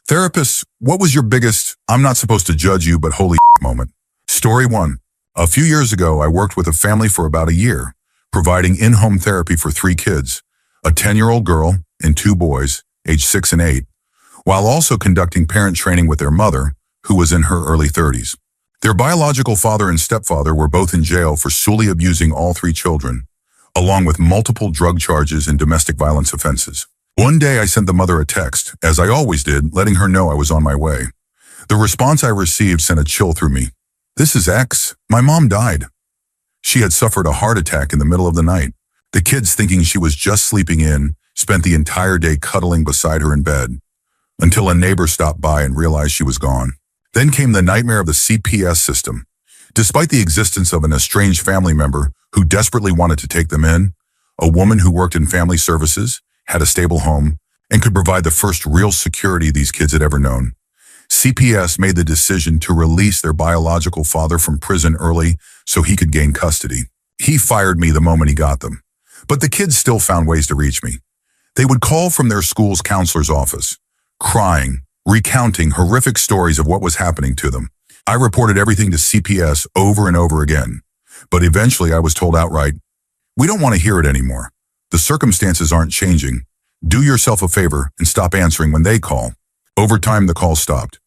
Therapists, what was your biggest, I'm not supposed to judge you, but holy moment? Story 1. A few years ago, I worked with a family for about a year, providing in-home therapy for 3 kids, a 10-year-old girl and 2 boys, aged 6 and 8, while also conducting parent training with their mother, who was in her early 30s. Their biological father and stepfather were both in jail for sexually abusing all 3 children, along with multiple drug charges and domestic violence offenses. One day I sent the mother a text, as I always did, letting her know I was on my way. The response I received sent a chill through me. "This is X. My mom died." She had suffered a heart attack in the middle of the night. The kids, thinking she was just sleeping in, spent the entire day cuddling beside her in bed, until a neighbor stopped by and realized she was gone. Then came the nightmare of the CPS system. Despite the existence of an estranged family member who desperately wanted to take them in, a woman who worked in family services, had a stable home, and could provide the first real security these kids had ever known. CPS made the decision to release their biological father from prison early so he could gain custody. He fired me the moment he got them. But the kids still found ways to reach me. They would call from their school's counselor's office, crying, recounting horrific stories of what was happening to them. I reported everything to CPS over and over again, but eventually I was told outright, "We don't want to hear it anymore. The circumstances aren't changing. Do yourself a favor and stop answering when they call." Over time, the call stopped.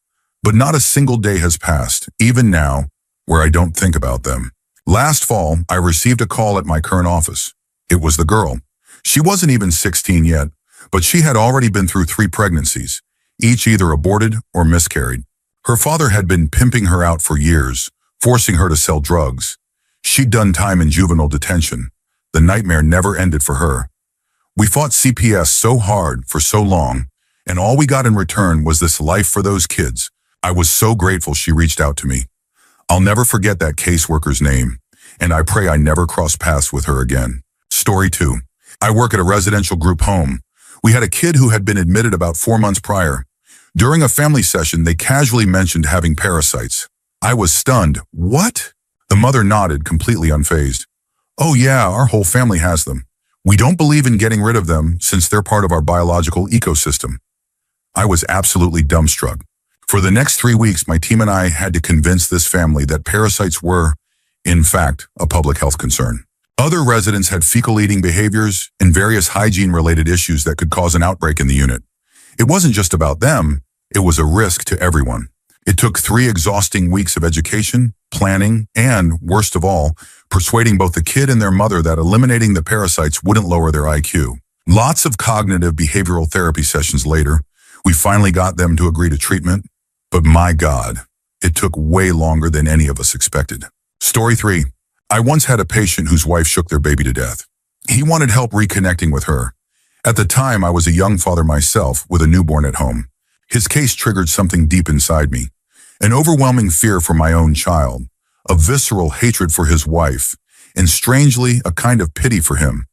But not a single day has passed, even now, where I don't think about them. Last fall, I received a call at my current office. It was the girl. She wasn't even 16 yet, but she had already been through 3 pregnancies, each either aborted or miscarried. Her father had been pimping her out for years, forcing her to sell drugs. She'd done time in juvenile detention. The nightmare never ended for her. We fought CPS so hard for so long, and all we got in return was this life for those kids. I was so grateful she reached out to me. I'll never forget that caseworker's name, and I pray I never cross paths with her again. Story 2. I work at a residential group home. We had a kid who had been admitted about 4 months prior. During a family session, they casually mentioned having parasites. I was stunned. "What?" The mother nodded, completely unfazed. "Oh yeah, our whole family has them. We don't believe in getting rid of them since they're part of our biological ecosystem." I was absolutely dumbstruck. For the next 3 weeks, my team and I had to convince this family that parasites were, in fact, a public health concern. Other residents had fecal eating behaviors and various hygiene-related issues that could cause an outbreak in the unit. It wasn't just about them, it was a risk to everyone. It took 3 exhausting weeks of education, planning, and, worst of all, persuading both the kid and their mother that eliminating the parasites wouldn't lower their IQ. Lots of cognitive behavioral therapy sessions later, we finally got them to agree to treatment, but my God, it took way longer than any of us expected. Story 3. I once had a patient whose wife shook their baby to death. He wanted help reconnecting with her. At the time, I was a young father myself with a newborn at home. His case triggered something deep inside me, an overwhelming fear for my own child, a visceral hatred for his wife, and strangely, a kind of pity for him.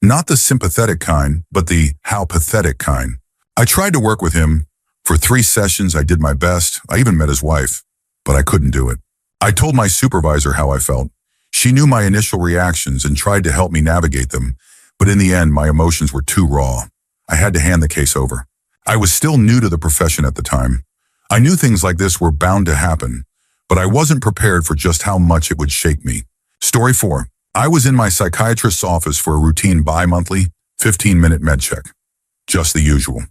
Not the sympathetic kind, but the how pathetic kind. I tried to work with him. For 3 sessions, I did my best. I even met his wife, but I couldn't do it. I told my supervisor how I felt. She knew my initial reactions and tried to help me navigate them, but in the end, my emotions were too raw. I had to hand the case over. I was still new to the profession at the time. I knew things like this were bound to happen, but I wasn't prepared for just how much it would shake me. Story 4. I was in my psychiatrist's office for a routine bi-monthly 15-minute med check. Just the usual.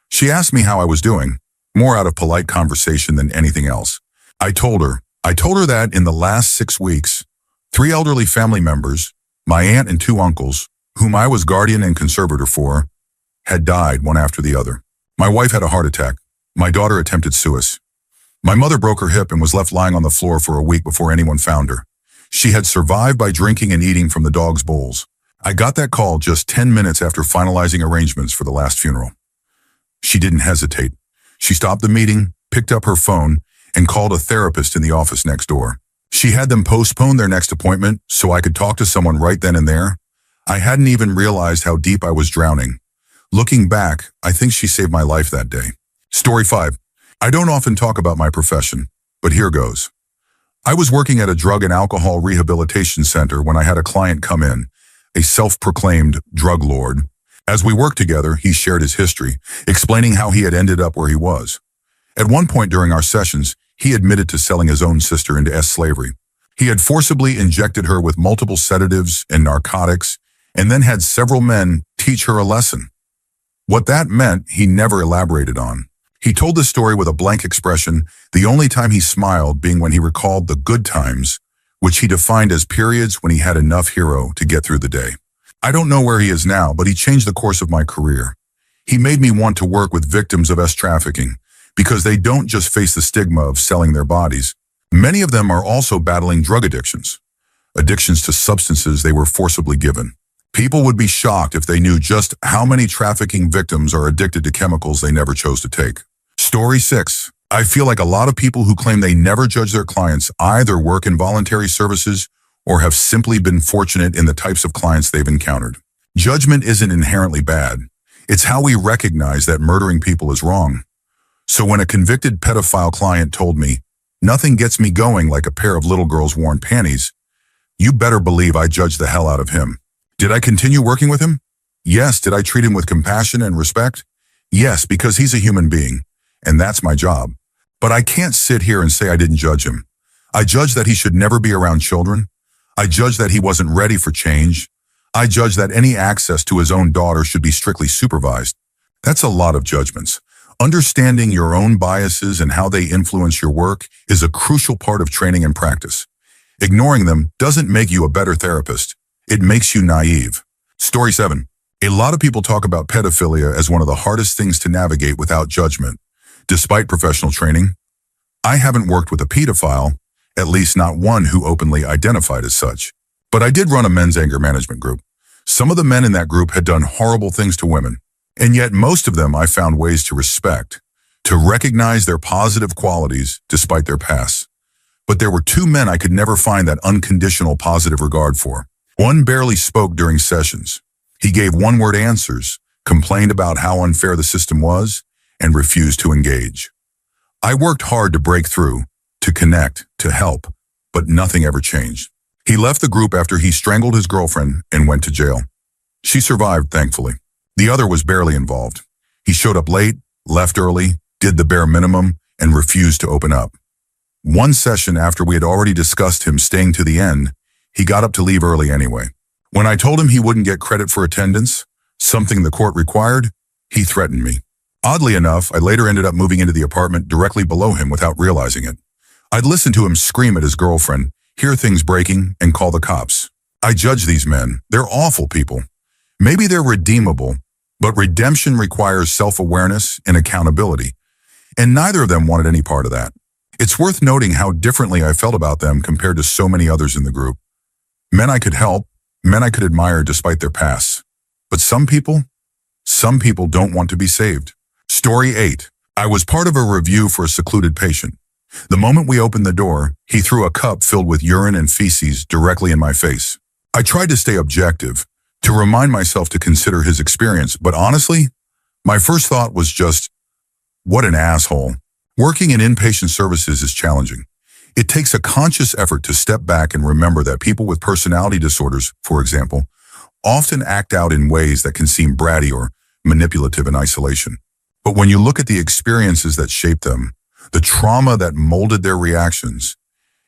She asked me how I was doing, more out of polite conversation than anything else. I told her that in the last 6 weeks, 3 elderly family members, my aunt and 2 uncles, whom I was guardian and conservator for, had died one after the other. My wife had a heart attack. My daughter attempted suicide. My mother broke her hip and was left lying on the floor for a week before anyone found her. She had survived by drinking and eating from the dog's bowls. I got that call just 10 minutes after finalizing arrangements for the last funeral. She didn't hesitate. She stopped the meeting, picked up her phone, and called a therapist in the office next door. She had them postpone their next appointment so I could talk to someone right then and there. I hadn't even realized how deep I was drowning. Looking back, I think she saved my life that day. Story 5. I don't often talk about my profession, but here goes. I was working at a drug and alcohol rehabilitation center when I had a client come in, a self-proclaimed drug lord. As we worked together, he shared his history, explaining how he had ended up where he was. At one point during our sessions, he admitted to selling his own sister into slavery. He had forcibly injected her with multiple sedatives and narcotics, and then had several men teach her a lesson. What that meant, he never elaborated on. He told the story with a blank expression, the only time he smiled being when he recalled the good times, which he defined as periods when he had enough hero to get through the day. I don't know where he is now, but he changed the course of my career. He made me want to work with victims of trafficking, because they don't just face the stigma of selling their bodies. Many of them are also battling drug addictions to substances they were forcibly given. People would be shocked if they knew just how many trafficking victims are addicted to chemicals they never chose to take. Story 6. I feel like a lot of people who claim they never judge their clients either work in voluntary services or have simply been fortunate in the types of clients they've encountered. Judgment isn't inherently bad. It's how we recognize that murdering people is wrong. So when a convicted pedophile client told me, "Nothing gets me going like a pair of little girls' worn panties," you better believe I judged the hell out of him. Did I continue working with him? Yes. Did I treat him with compassion and respect? Yes, because he's a human being, and that's my job. But I can't sit here and say I didn't judge him. I judged that he should never be around children. I judged that he wasn't ready for change. I judged that any access to his own daughter should be strictly supervised. That's a lot of judgments. Understanding your own biases and how they influence your work is a crucial part of training and practice. Ignoring them doesn't make you a better therapist. It makes you naive. Story 7. A lot of people talk about pedophilia as one of the hardest things to navigate without judgment. Despite professional training, I haven't worked with a pedophile, at least not one who openly identified as such. But I did run a men's anger management group. Some of the men in that group had done horrible things to women, and yet most of them I found ways to respect, to recognize their positive qualities despite their past. But there were 2 men I could never find that unconditional positive regard for. One barely spoke during sessions. He gave one-word answers, complained about how unfair the system was, and refused to engage. I worked hard to break through, to connect, to help, but nothing ever changed. He left the group after he strangled his girlfriend and went to jail. She survived, thankfully. The other was barely involved. He showed up late, left early, did the bare minimum, and refused to open up. One session after we had already discussed him staying to the end, he got up to leave early anyway. When I told him he wouldn't get credit for attendance, something the court required, he threatened me. Oddly enough, I later ended up moving into the apartment directly below him without realizing it. I'd listen to him scream at his girlfriend, hear things breaking, and call the cops. I judge these men. They're awful people. Maybe they're redeemable, but redemption requires self-awareness and accountability, and neither of them wanted any part of that. It's worth noting how differently I felt about them compared to so many others in the group. Men I could help, men I could admire despite their pasts. But some people don't want to be saved. Story 8. I was part of a review for a secluded patient. The moment we opened the door, he threw a cup filled with urine and feces directly in my face. I tried to stay objective, to remind myself to consider his experience, but honestly, my first thought was just, what an asshole. Working in inpatient services is challenging. It takes a conscious effort to step back and remember that people with personality disorders, for example, often act out in ways that can seem bratty or manipulative in isolation. But when you look at the experiences that shaped them, the trauma that molded their reactions,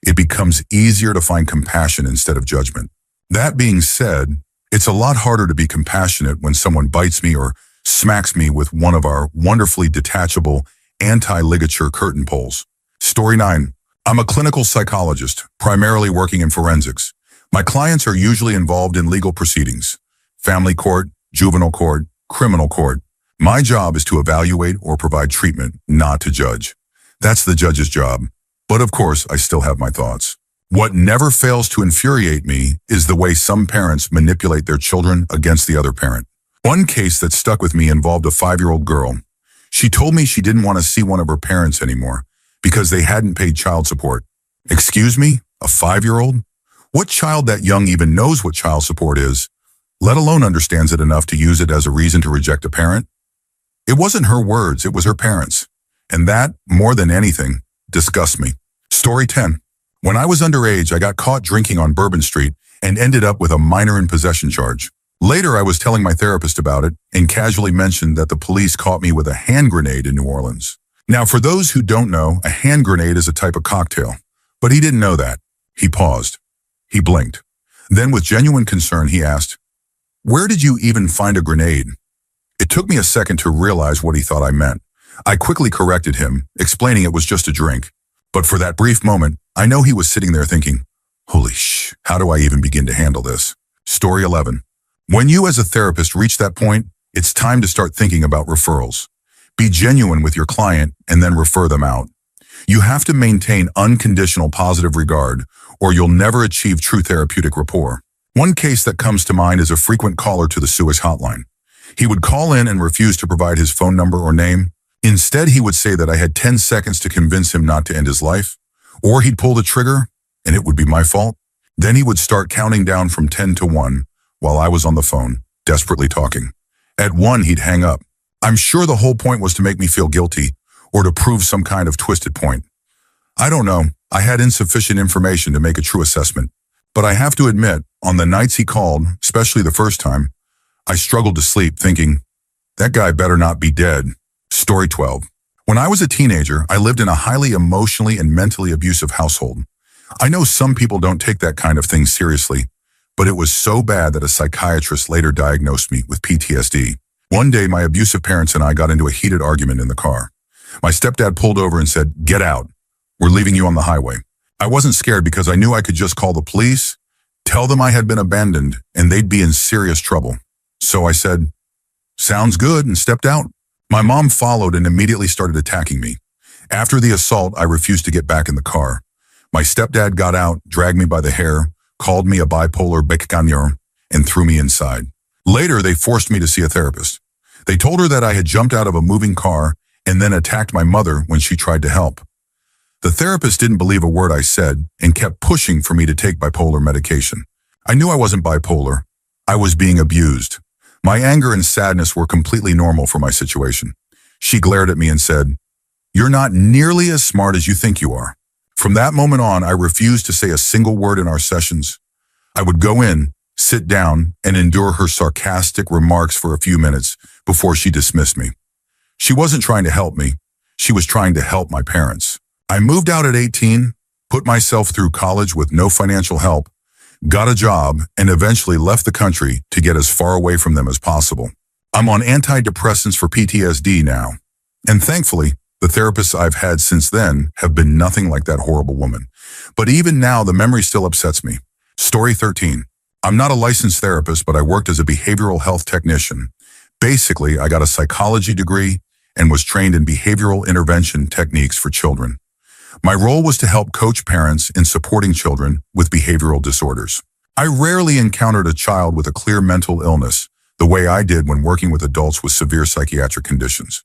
it becomes easier to find compassion instead of judgment. That being said, it's a lot harder to be compassionate when someone bites me or smacks me with one of our wonderfully detachable anti-ligature curtain poles. Story 9. I'm a clinical psychologist, primarily working in forensics. My clients are usually involved in legal proceedings, family court, juvenile court, criminal court. My job is to evaluate or provide treatment, not to judge. That's the judge's job. But of course, I still have my thoughts. What never fails to infuriate me is the way some parents manipulate their children against the other parent. One case that stuck with me involved a 5-year-old girl. She told me she didn't want to see one of her parents anymore because they hadn't paid child support. Excuse me? A 5-year-old? What child that young even knows what child support is, let alone understands it enough to use it as a reason to reject a parent? It wasn't her words, it was her parents. And that, more than anything, disgusts me. Story 10. When I was underage, I got caught drinking on Bourbon Street and ended up with a minor in possession charge. Later, I was telling my therapist about it and casually mentioned that the police caught me with a hand grenade in New Orleans. Now, for those who don't know, a hand grenade is a type of cocktail. But he didn't know that. He paused. He blinked. Then, with genuine concern, he asked, "Where did you even find a grenade?" It took me a second to realize what he thought I meant. I quickly corrected him, explaining it was just a drink. But for that brief moment, I know he was sitting there thinking, holy how do I even begin to handle this? Story 11. When you as a therapist reach that point, it's time to start thinking about referrals. Be genuine with your client and then refer them out. You have to maintain unconditional positive regard, or you'll never achieve true therapeutic rapport. One case that comes to mind is a frequent caller to the SUS hotline. He would call in and refuse to provide his phone number or name. Instead, he would say that I had 10 seconds to convince him not to end his life, or he'd pull the trigger and it would be my fault. Then he would start counting down from 10 to 1 while I was on the phone, desperately talking. At 1, he'd hang up. I'm sure the whole point was to make me feel guilty or to prove some kind of twisted point. I don't know. I had insufficient information to make a true assessment. But I have to admit, on the nights he called, especially the first time, I struggled to sleep thinking, that guy better not be dead. Story 12. When I was a teenager, I lived in a highly emotionally and mentally abusive household. I know some people don't take that kind of thing seriously, but it was so bad that a psychiatrist later diagnosed me with PTSD. One day, my abusive parents and I got into a heated argument in the car. My stepdad pulled over and said, "Get out. We're leaving you on the highway." I wasn't scared because I knew I could just call the police, tell them I had been abandoned, and they'd be in serious trouble. So I said, "Sounds good," and stepped out. My mom followed and immediately started attacking me. After the assault, I refused to get back in the car. My stepdad got out, dragged me by the hair, called me a bipolar beccagneur, and threw me inside. Later, they forced me to see a therapist. They told her that I had jumped out of a moving car and then attacked my mother when she tried to help. The therapist didn't believe a word I said and kept pushing for me to take bipolar medication. I knew I wasn't bipolar. I was being abused. My anger and sadness were completely normal for my situation. She glared at me and said, "You're not nearly as smart as you think you are." From that moment on, I refused to say a single word in our sessions. I would go in, sit down, and endure her sarcastic remarks for a few minutes before she dismissed me. She wasn't trying to help me. She was trying to help my parents. I moved out at 18, put myself through college with no financial help, got a job, and eventually left the country to get as far away from them as possible. I'm on antidepressants for PTSD now. And thankfully, the therapists I've had since then have been nothing like that horrible woman. But even now, the memory still upsets me. Story 13. I'm not a licensed therapist, but I worked as a behavioral health technician. Basically, I got a psychology degree and was trained in behavioral intervention techniques for children. My role was to help coach parents in supporting children with behavioral disorders. I rarely encountered a child with a clear mental illness the way I did when working with adults with severe psychiatric conditions.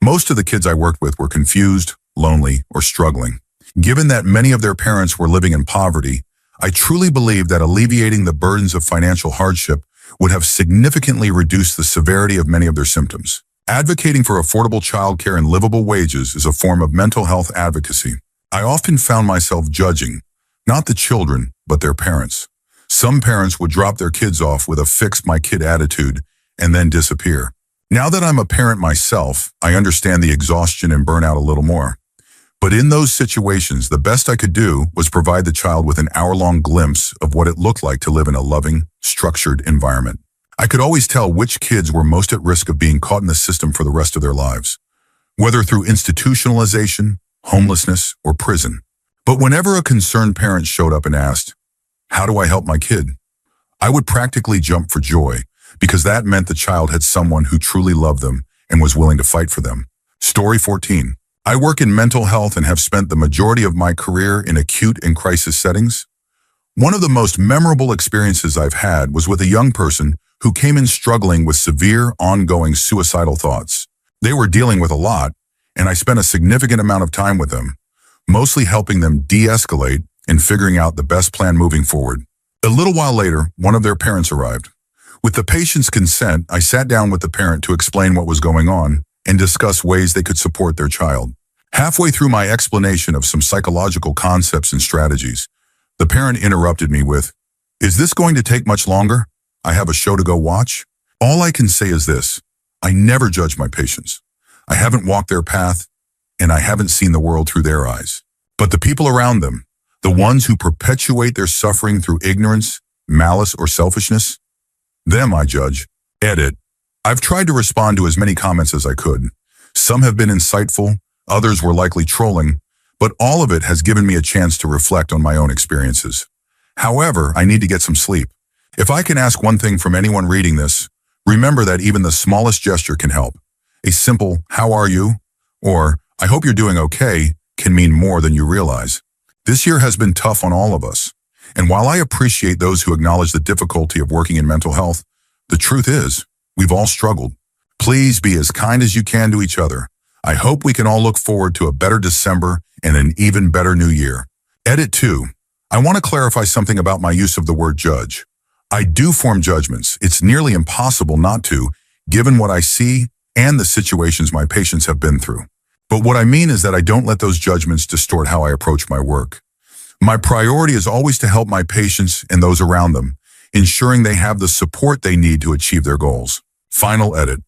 Most of the kids I worked with were confused, lonely, or struggling. Given that many of their parents were living in poverty, I truly believed that alleviating the burdens of financial hardship would have significantly reduced the severity of many of their symptoms. Advocating for affordable childcare and livable wages is a form of mental health advocacy. I often found myself judging, not the children, but their parents. Some parents would drop their kids off with a fix my kid attitude and then disappear. Now that I'm a parent myself, I understand the exhaustion and burnout a little more. But in those situations, the best I could do was provide the child with an hour-long glimpse of what it looked like to live in a loving, structured environment. I could always tell which kids were most at risk of being caught in the system for the rest of their lives, whether through institutionalization, homelessness, or prison. But whenever a concerned parent showed up and asked, "How do I help my kid?" I would practically jump for joy, because that meant the child had someone who truly loved them and was willing to fight for them. Story 14. I work in mental health and have spent the majority of my career in acute and crisis settings. One of the most memorable experiences I've had was with a young person who came in struggling with severe, ongoing suicidal thoughts. They were dealing with a lot, and I spent a significant amount of time with them, mostly helping them de-escalate and figuring out the best plan moving forward. A little while later, one of their parents arrived. With the patient's consent, I sat down with the parent to explain what was going on and discuss ways they could support their child. Halfway through my explanation of some psychological concepts and strategies, the parent interrupted me with, "Is this going to take much longer?" I have a show to go watch? All I can say is this: I never judge my patients. I haven't walked their path, and I haven't seen the world through their eyes. But the people around them, the ones who perpetuate their suffering through ignorance, malice, or selfishness, them I judge. Edit. I've tried to respond to as many comments as I could. Some have been insightful, others were likely trolling, but all of it has given me a chance to reflect on my own experiences. However, I need to get some sleep. If I can ask one thing from anyone reading this, remember that even the smallest gesture can help. A simple, "How are you?" or "I hope you're doing okay," can mean more than you realize. This year has been tough on all of us. And while I appreciate those who acknowledge the difficulty of working in mental health, the truth is, we've all struggled. Please be as kind as you can to each other. I hope we can all look forward to a better December and an even better new year. Edit 2. I want to clarify something about my use of the word judge. I do form judgments. It's nearly impossible not to, given what I see and the situations my patients have been through. But what I mean is that I don't let those judgments distort how I approach my work. My priority is always to help my patients and those around them, ensuring they have the support they need to achieve their goals. Final edit.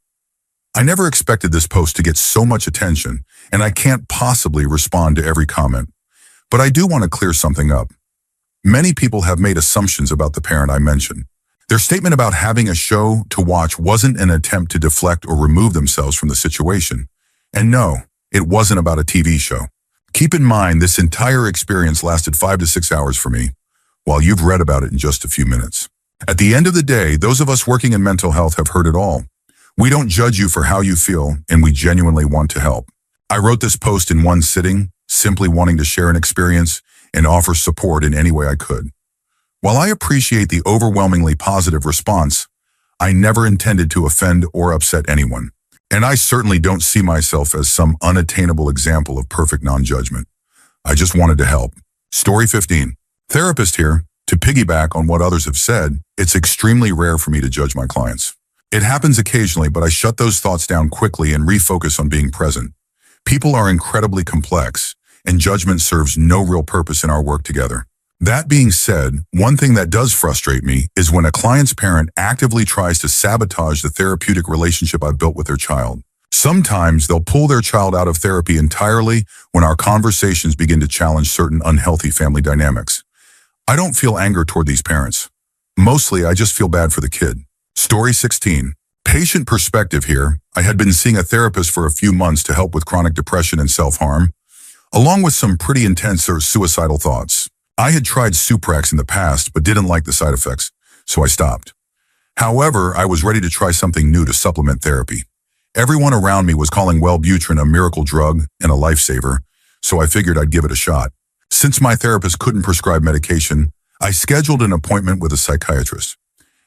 I never expected this post to get so much attention, and I can't possibly respond to every comment. But I do want to clear something up. Many people have made assumptions about the parent I mentioned. Their statement about having a show to watch wasn't an attempt to deflect or remove themselves from the situation. And no, it wasn't about a TV show. Keep in mind, this entire experience lasted 5 to 6 hours for me, while you've read about it in just a few minutes. At the end of the day, those of us working in mental health have heard it all. We don't judge you for how you feel, and we genuinely want to help. I wrote this post in one sitting, simply wanting to share an experience and offer support in any way I could. While I appreciate the overwhelmingly positive response, I never intended to offend or upset anyone. And I certainly don't see myself as some unattainable example of perfect non-judgment. I just wanted to help. Story 15. Therapist here. To piggyback on what others have said, it's extremely rare for me to judge my clients. It happens occasionally, but I shut those thoughts down quickly and refocus on being present. People are incredibly complex, and judgment serves no real purpose in our work together. That being said, one thing that does frustrate me is when a client's parent actively tries to sabotage the therapeutic relationship I've built with their child. Sometimes they'll pull their child out of therapy entirely when our conversations begin to challenge certain unhealthy family dynamics. I don't feel anger toward these parents. Mostly, I just feel bad for the kid. Story 16. Patient perspective here. I had been seeing a therapist for a few months to help with chronic depression and self-harm, along with some pretty intense or suicidal thoughts. I had tried Suprax in the past, but didn't like the side effects, so I stopped. However, I was ready to try something new to supplement therapy. Everyone around me was calling Wellbutrin a miracle drug and a lifesaver, so I figured I'd give it a shot. Since my therapist couldn't prescribe medication, I scheduled an appointment with a psychiatrist.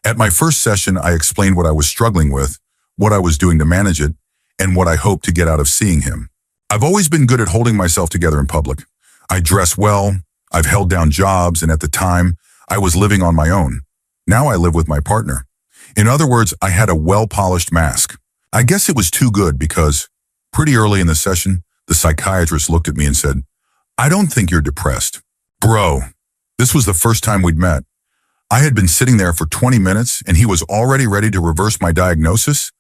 At my first session, I explained what I was struggling with, what I was doing to manage it, and what I hoped to get out of seeing him. I've always been good at holding myself together in public. I dress well, I've held down jobs, and at the time, I was living on my own. Now I live with my partner. In other words, I had a well-polished mask. I guess it was too good because, pretty early in the session, the psychiatrist looked at me and said, "I don't think you're depressed." Bro, this was the first time we'd met. I had been sitting there for 20 minutes and he was already ready to reverse my diagnosis?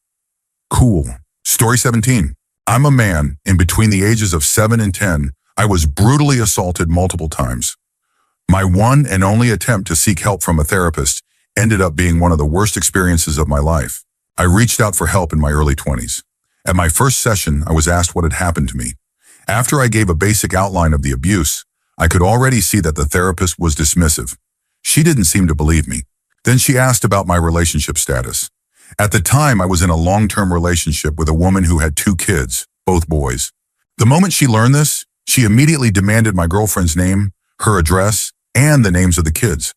Cool. Story 17. I'm a man, and between the ages of 7 and 10, I was brutally assaulted multiple times. My one and only attempt to seek help from a therapist ended up being one of the worst experiences of my life. I reached out for help in my early 20s. At my first session, I was asked what had happened to me. After I gave a basic outline of the abuse, I could already see that the therapist was dismissive. She didn't seem to believe me. Then she asked about my relationship status. At the time, I was in a long-term relationship with a woman who had 2 kids, both boys. The moment she learned this, she immediately demanded my girlfriend's name, her address, and the names of the kids.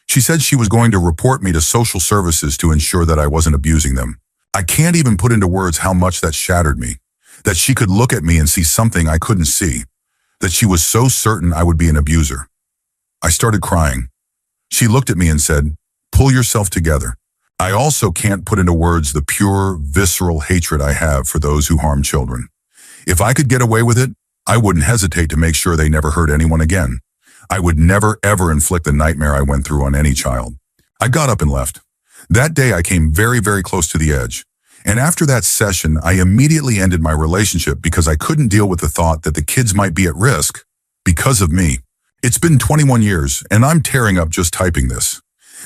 She said she was going to report me to social services to ensure that I wasn't abusing them. I can't even put into words how much that shattered me. That she could look at me and see something I couldn't see. That she was so certain I would be an abuser. I started crying. She looked at me and said, "Pull yourself together." I also can't put into words the pure, visceral hatred I have for those who harm children. If I could get away with it, I wouldn't hesitate to make sure they never hurt anyone again. I would never, ever inflict the nightmare I went through on any child. I got up and left. That day I came very, very close to the edge. And after that session, I immediately ended my relationship because I couldn't deal with the thought that the kids might be at risk because of me. It's been 21 years, and I'm tearing up just typing this.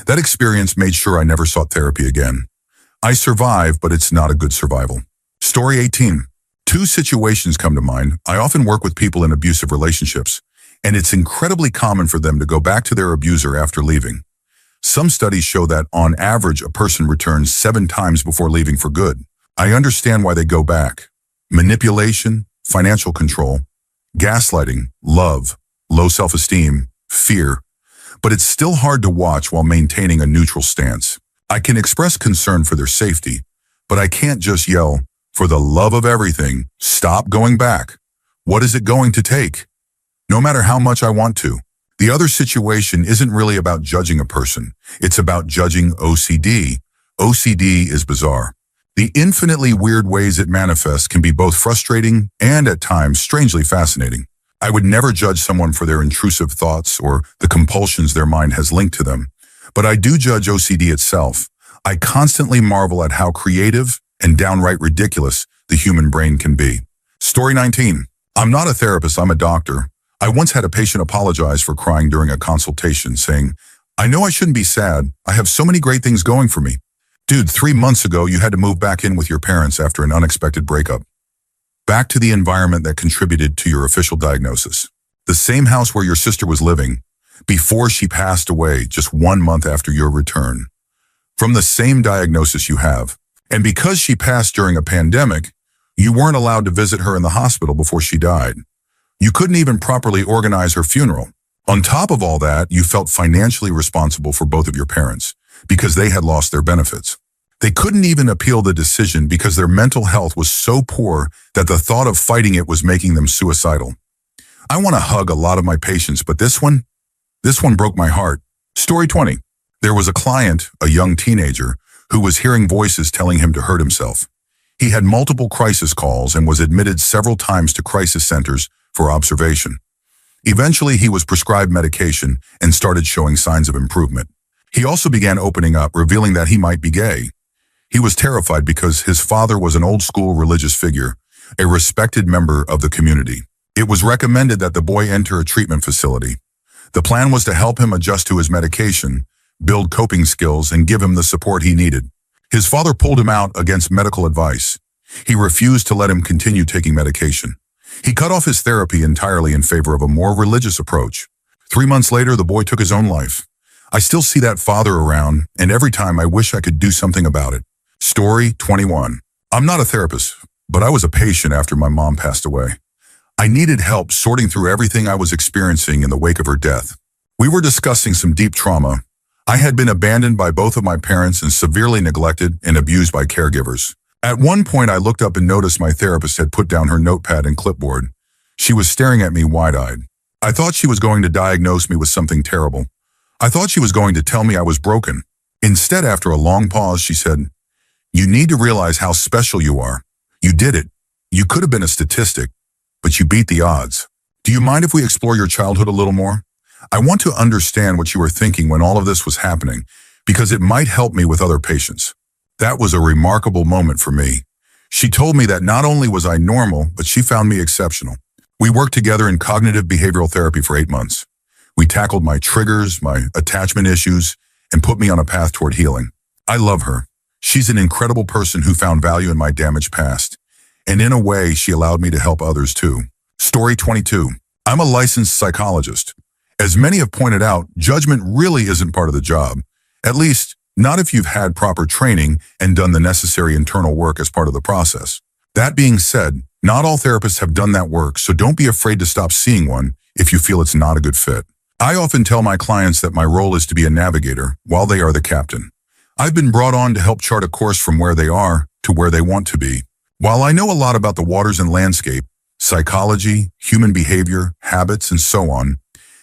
That experience made sure I never sought therapy again. I survived, but it's not a good survival. Story 18. Two situations come to mind. I often work with people in abusive relationships, and it's incredibly common for them to go back to their abuser after leaving. Some studies show that, on average, a person returns 7 times before leaving for good. I understand why they go back. Manipulation, financial control, gaslighting, love, low self-esteem, fear. But it's still hard to watch while maintaining a neutral stance. I can express concern for their safety, but I can't just yell, "For the love of everything, stop going back. What is it going to take?" No matter how much I want to. The other situation isn't really about judging a person. It's about judging OCD. OCD is bizarre. The infinitely weird ways it manifests can be both frustrating and, at times, strangely fascinating. I would never judge someone for their intrusive thoughts or the compulsions their mind has linked to them. But I do judge OCD itself. I constantly marvel at how creative and downright ridiculous the human brain can be. Story 19. I'm not a therapist, I'm a doctor. I once had a patient apologize for crying during a consultation, saying, "I know I shouldn't be sad. I have so many great things going for me." Dude, 3 months ago, you had to move back in with your parents after an unexpected breakup. Back to the environment that contributed to your official diagnosis. The same house where your sister was living before she passed away just 1 month after your return. From the same diagnosis you have. And because she passed during a pandemic, you weren't allowed to visit her in the hospital before she died. You couldn't even properly organize her funeral. On top of all that, you felt financially responsible for both of your parents because they had lost their benefits. They couldn't even appeal the decision because their mental health was so poor that the thought of fighting it was making them suicidal. I want to hug a lot of my patients, but this one broke my heart. Story 20. There was a client, a young teenager, who was hearing voices telling him to hurt himself. He had multiple crisis calls and was admitted several times to crisis centers for observation. Eventually, he was prescribed medication and started showing signs of improvement. He also began opening up, revealing that he might be gay. He was terrified because his father was an old-school religious figure, a respected member of the community. It was recommended that the boy enter a treatment facility. The plan was to help him adjust to his medication, build coping skills, and give him the support he needed. His father pulled him out against medical advice. He refused to let him continue taking medication. He cut off his therapy entirely in favor of a more religious approach. 3 months later, the boy took his own life. I still see that father around, and every time I wish I could do something about it. Story 21. I'm not a therapist, but I was a patient after my mom passed away. I needed help sorting through everything I was experiencing in the wake of her death. We were discussing some deep trauma. I had been abandoned by both of my parents and severely neglected and abused by caregivers. At one point, I looked up and noticed my therapist had put down her notepad and clipboard. She was staring at me wide-eyed. I thought she was going to diagnose me with something terrible. I thought she was going to tell me I was broken. Instead, after a long pause, she said, "You need to realize how special you are. You did it. You could have been a statistic, but you beat the odds. Do you mind if we explore your childhood a little more? I want to understand what you were thinking when all of this was happening, because it might help me with other patients." That was a remarkable moment for me. She told me that not only was I normal, but she found me exceptional. We worked together in cognitive behavioral therapy for 8 months. We tackled my triggers, my attachment issues, and put me on a path toward healing. I love her. She's an incredible person who found value in my damaged past. And in a way, she allowed me to help others too. Story 22. I'm a licensed psychologist. As many have pointed out, judgment really isn't part of the job. At least, not if you've had proper training and done the necessary internal work as part of the process. That being said, not all therapists have done that work, so don't be afraid to stop seeing one if you feel it's not a good fit. I often tell my clients that my role is to be a navigator while they are the captain. I've been brought on to help chart a course from where they are to where they want to be. While I know a lot about the waters and landscape, psychology, human behavior, habits, and so on,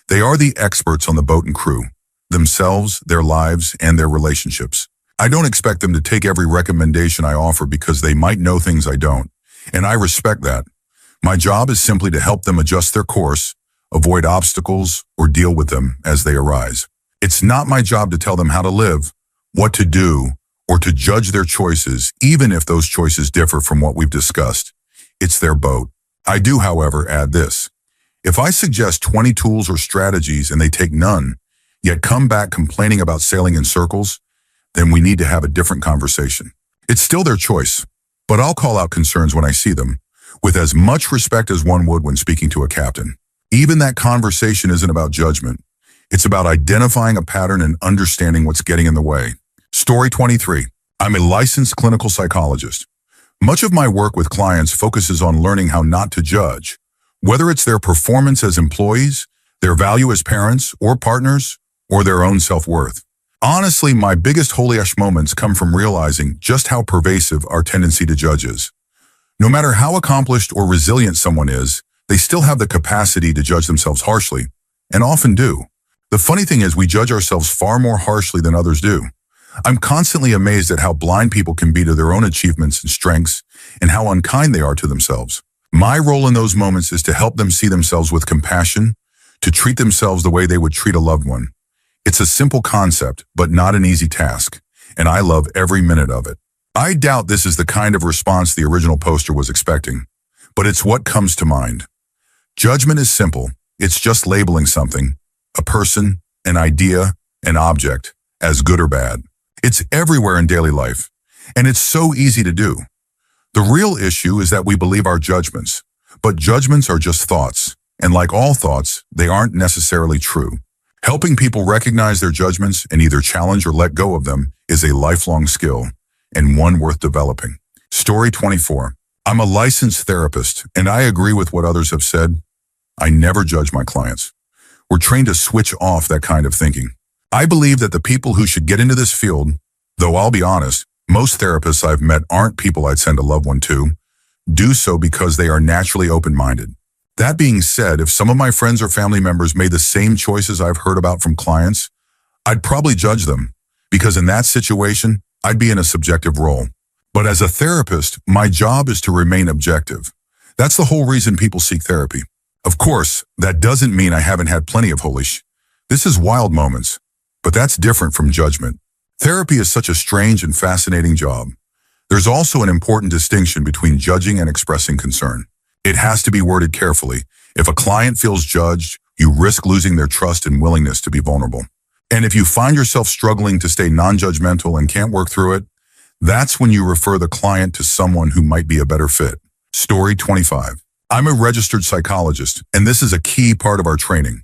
they are the experts on the boat and crew. Themselves, their lives, and their relationships. I don't expect them to take every recommendation I offer because they might know things I don't, and I respect that. My job is simply to help them adjust their course, avoid obstacles, or deal with them as they arise. It's not my job to tell them how to live. what to do, or to judge their choices, even if those choices differ from what we've discussed. It's their boat. I do, however, add this. If I suggest 20 tools or strategies and they take none, yet come back complaining about sailing in circles, then we need to have a different conversation. It's still their choice, but I'll call out concerns when I see them, with as much respect as one would when speaking to a captain. Even that conversation isn't about judgment. It's about identifying a pattern and understanding what's getting in the way. Story 23. I'm a licensed clinical psychologist. Much of my work with clients focuses on learning how not to judge, whether it's their performance as employees, their value as parents or partners, or their own self-worth. Honestly, my biggest holy-ash moments come from realizing just how pervasive our tendency to judge is. No matter how accomplished or resilient someone is, they still have the capacity to judge themselves harshly, and often do. The funny thing is we judge ourselves far more harshly than others do. I'm constantly amazed at how blind people can be to their own achievements and strengths, and how unkind they are to themselves. My role in those moments is to help them see themselves with compassion, to treat themselves the way they would treat a loved one. It's a simple concept, but not an easy task, and I love every minute of it. I doubt this is the kind of response the original poster was expecting, but it's what comes to mind. Judgment is simple. It's just labeling something, a person, an idea, an object, as good or bad. It's everywhere in daily life, and it's so easy to do. The real issue is that we believe our judgments, but judgments are just thoughts, and like all thoughts, they aren't necessarily true. Helping people recognize their judgments and either challenge or let go of them is a lifelong skill, and one worth developing. Story 24. I'm a licensed therapist, and I agree with what others have said. I never judge my clients. We're trained to switch off that kind of thinking. I believe that the people who should get into this field, though I'll be honest, most therapists I've met aren't people I'd send a loved one to, do so because they are naturally open-minded. That being said, if some of my friends or family members made the same choices I've heard about from clients, I'd probably judge them, because in that situation, I'd be in a subjective role. But as a therapist, my job is to remain objective. That's the whole reason people seek therapy. Of course, that doesn't mean I haven't had plenty of This is wild moments, but that's different from judgment. Therapy is such a strange and fascinating job. There's also an important distinction between judging and expressing concern. It has to be worded carefully. If a client feels judged, you risk losing their trust and willingness to be vulnerable. And if you find yourself struggling to stay non-judgmental and can't work through it, that's when you refer the client to someone who might be a better fit. Story 25. I'm a registered psychologist, and this is a key part of our training.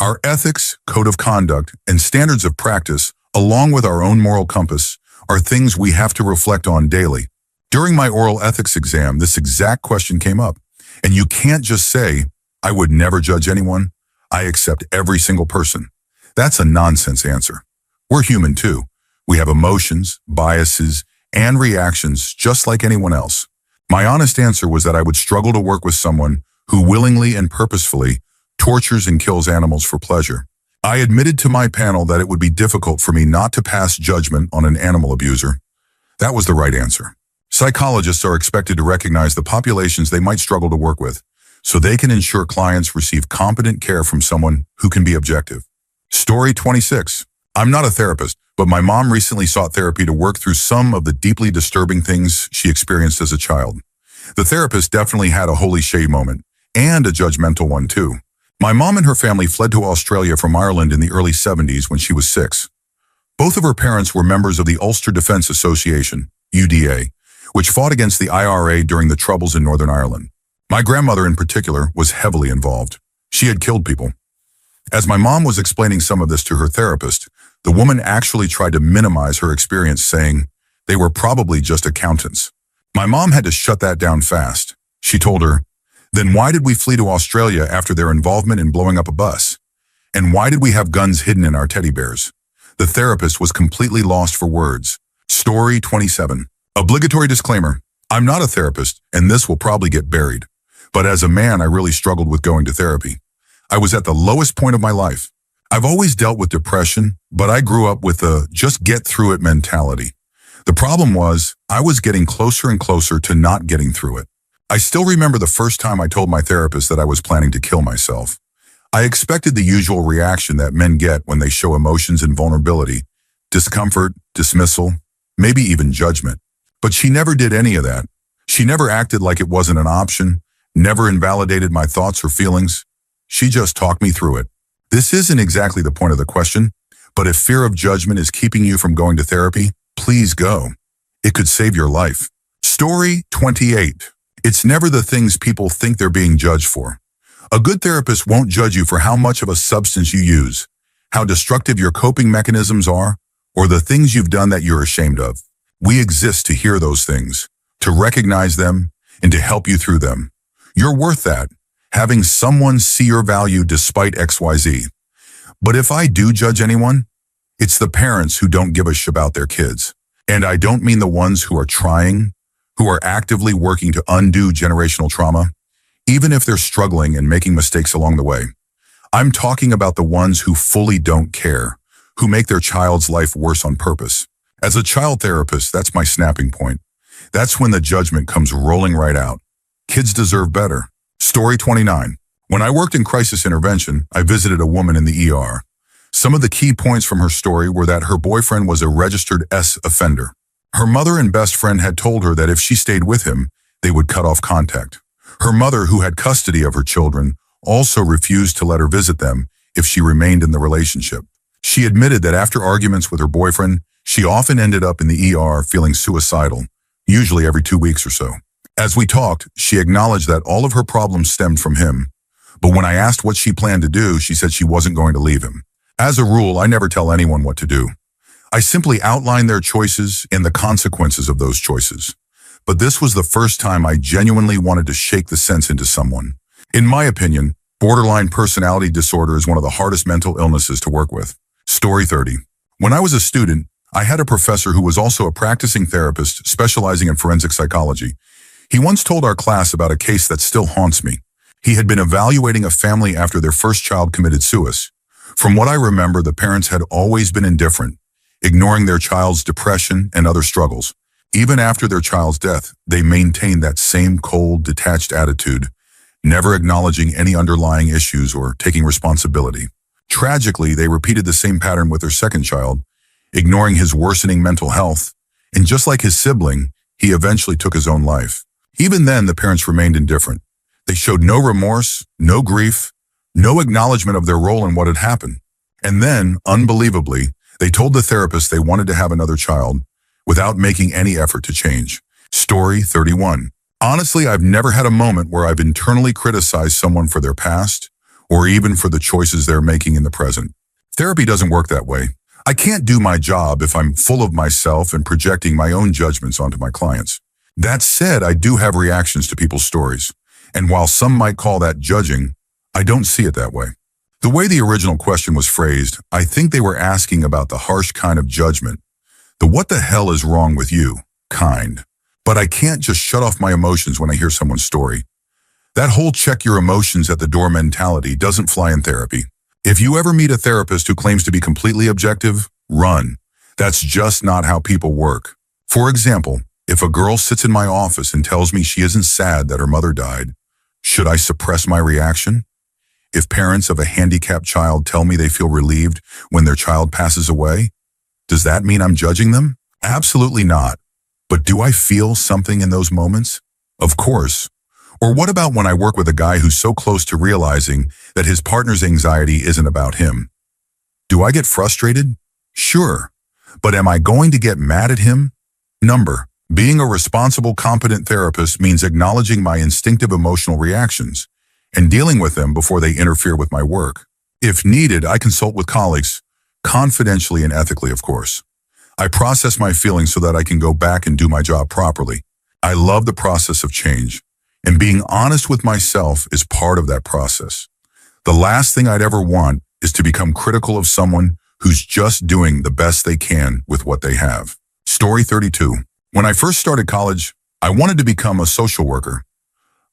Our ethics, code of conduct, and standards of practice, along with our own moral compass, are things we have to reflect on daily. During my oral ethics exam, this exact question came up, and you can't just say, I would never judge anyone. I accept every single person. That's a nonsense answer. We're human too. We have emotions, biases, and reactions just like anyone else. My honest answer was that I would struggle to work with someone who willingly and purposefully tortures and kills animals for pleasure. I admitted to my panel that it would be difficult for me not to pass judgment on an animal abuser. That was the right answer. Psychologists are expected to recognize the populations they might struggle to work with, so they can ensure clients receive competent care from someone who can be objective. Story 26. I'm not a therapist, but my mom recently sought therapy to work through some of the deeply disturbing things she experienced as a child. The therapist definitely had a holy shade moment, and a judgmental one too. My mom and her family fled to Australia from Ireland in the early 70s when she was 6. Both of her parents were members of the Ulster Defence Association, UDA, which fought against the IRA during the Troubles in Northern Ireland. My grandmother in particular was heavily involved. She had killed people. As my mom was explaining some of this to her therapist, the woman actually tried to minimize her experience, saying they were probably just accountants. My mom had to shut that down fast. She told her, then why did we flee to Australia after their involvement in blowing up a bus? And why did we have guns hidden in our teddy bears? The therapist was completely lost for words. Story 27. Obligatory disclaimer. I'm not a therapist, and this will probably get buried. But as a man, I really struggled with going to therapy. I was at the lowest point of my life. I've always dealt with depression, but I grew up with a just get through it mentality. The problem was, I was getting closer and closer to not getting through it. I still remember the first time I told my therapist that I was planning to kill myself. I expected the usual reaction that men get when they show emotions and vulnerability, discomfort, dismissal, maybe even judgment. But she never did any of that. She never acted like it wasn't an option, never invalidated my thoughts or feelings. She just talked me through it. This isn't exactly the point of the question, but if fear of judgment is keeping you from going to therapy, please go. It could save your life. Story 28. It's never the things people think they're being judged for. A good therapist won't judge you for how much of a substance you use, how destructive your coping mechanisms are, or the things you've done that you're ashamed of. We exist to hear those things, to recognize them, and to help you through them. You're worth that, having someone see your value despite XYZ. But if I do judge anyone, it's the parents who don't give a shit about their kids. And I don't mean the ones who are trying, who are actively working to undo generational trauma, even if they're struggling and making mistakes along the way. I'm talking about the ones who fully don't care, who make their child's life worse on purpose. As a child therapist, that's my snapping point. That's when the judgment comes rolling right out. Kids deserve better. Story 29. When I worked in crisis intervention, I visited a woman in the ER. Some of the key points from her story were that her boyfriend was a registered S offender. Her mother and best friend had told her that if she stayed with him, they would cut off contact. Her mother, who had custody of her children, also refused to let her visit them if she remained in the relationship. She admitted that after arguments with her boyfriend, she often ended up in the ER feeling suicidal, usually every 2 weeks or so. As we talked, she acknowledged that all of her problems stemmed from him. But when I asked what she planned to do, she said she wasn't going to leave him. As a rule, I never tell anyone what to do. I simply outline their choices and the consequences of those choices. But this was the first time I genuinely wanted to shake the sense into someone. In my opinion, borderline personality disorder is one of the hardest mental illnesses to work with. Story 30. When I was a student, I had a professor who was also a practicing therapist specializing in forensic psychology. He once told our class about a case that still haunts me. He had been evaluating a family after their first child committed suicide. From what I remember, the parents had always been indifferent, ignoring their child's depression and other struggles. Even after their child's death, they maintained that same cold, detached attitude, never acknowledging any underlying issues or taking responsibility. Tragically, they repeated the same pattern with their second child, ignoring his worsening mental health, and just like his sibling, he eventually took his own life. Even then, the parents remained indifferent. They showed no remorse, no grief, no acknowledgement of their role in what had happened. And then, unbelievably, they told the therapist they wanted to have another child without making any effort to change. Story 31. Honestly, I've never had a moment where I've internally criticized someone for their past or even for the choices they're making in the present. Therapy doesn't work that way. I can't do my job if I'm full of myself and projecting my own judgments onto my clients. That said, I do have reactions to people's stories. And while some might call that judging, I don't see it that way. The way the original question was phrased, I think they were asking about the harsh kind of judgment. The what the hell is wrong with you kind. But I can't just shut off my emotions when I hear someone's story. That whole check your emotions at the door mentality doesn't fly in therapy. If you ever meet a therapist who claims to be completely objective, run. That's just not how people work. For example, if a girl sits in my office and tells me she isn't sad that her mother died, should I suppress my reaction? If parents of a handicapped child tell me they feel relieved when their child passes away, does that mean I'm judging them? Absolutely not. But do I feel something in those moments? Of course. Or what about when I work with a guy who's so close to realizing that his partner's anxiety isn't about him? Do I get frustrated? Sure. But am I going to get mad at him? Being a responsible, competent therapist means acknowledging my instinctive emotional reactions and dealing with them before they interfere with my work. If needed, I consult with colleagues, confidentially and ethically, of course. I process my feelings so that I can go back and do my job properly. I love the process of change, and being honest with myself is part of that process. The last thing I'd ever want is to become critical of someone who's just doing the best they can with what they have. Story 32. When I first started college, I wanted to become a social worker.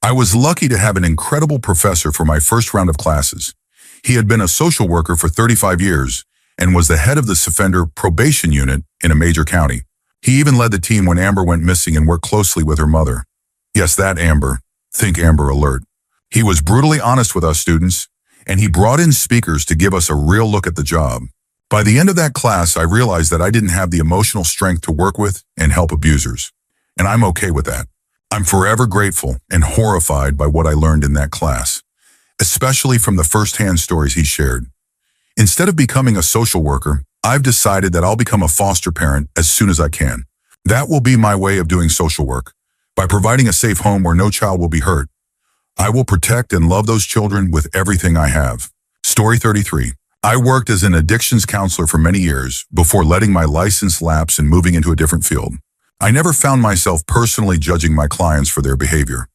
I was lucky to have an incredible professor for my first round of classes. He had been a social worker for 35 years and was the head of the offender probation unit in a major county. He even led the team when Amber went missing and worked closely with her mother. Yes, that Amber. Think Amber Alert. He was brutally honest with us students, and he brought in speakers to give us a real look at the job. By the end of that class, I realized that I didn't have the emotional strength to work with and help abusers. And I'm okay with that. I'm forever grateful and horrified by what I learned in that class, especially from the firsthand stories he shared. Instead of becoming a social worker, I've decided that I'll become a foster parent as soon as I can. That will be my way of doing social work. By providing a safe home where no child will be hurt, I will protect and love those children with everything I have. Story 33. I worked as an addictions counselor for many years before letting my license lapse and moving into a different field. I never found myself personally judging my clients for their behavior.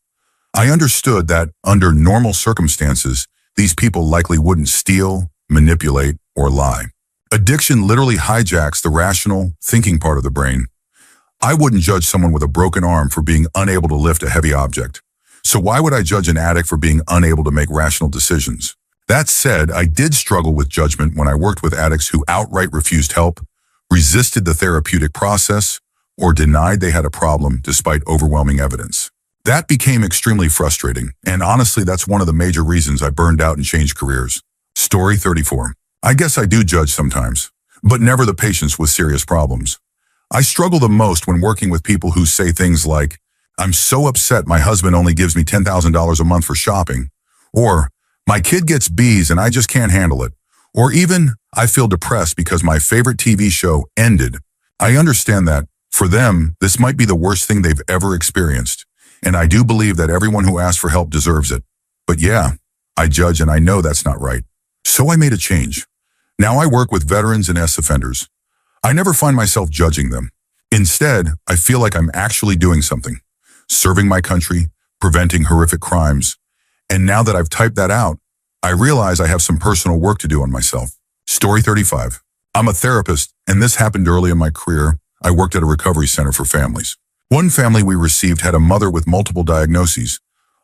I understood that under normal circumstances, these people likely wouldn't steal, manipulate, or lie. Addiction literally hijacks the rational, thinking part of the brain. I wouldn't judge someone with a broken arm for being unable to lift a heavy object. So why would I judge an addict for being unable to make rational decisions? That said, I did struggle with judgment when I worked with addicts who outright refused help, resisted the therapeutic process, or denied they had a problem despite overwhelming evidence. That became extremely frustrating, and honestly, that's one of the major reasons I burned out and changed careers. Story 34. I guess I do judge sometimes, but never the patients with serious problems. I struggle the most when working with people who say things like, "I'm so upset my husband only gives me $10,000 a month for shopping," or "My kid gets B's and I just can't handle it," or even, "I feel depressed because my favorite TV show ended." I understand that, for them, this might be the worst thing they've ever experienced, and I do believe that everyone who asks for help deserves it. But yeah, I judge and I know that's not right. So I made a change. Now I work with veterans and ex-offenders. I never find myself judging them. Instead, I feel like I'm actually doing something, serving my country, preventing horrific crimes. And now that I've typed that out, I realize I have some personal work to do on myself. Story 35. I'm a therapist, and this happened early in my career. I worked at a recovery center for families. One family we received had a mother with multiple diagnoses: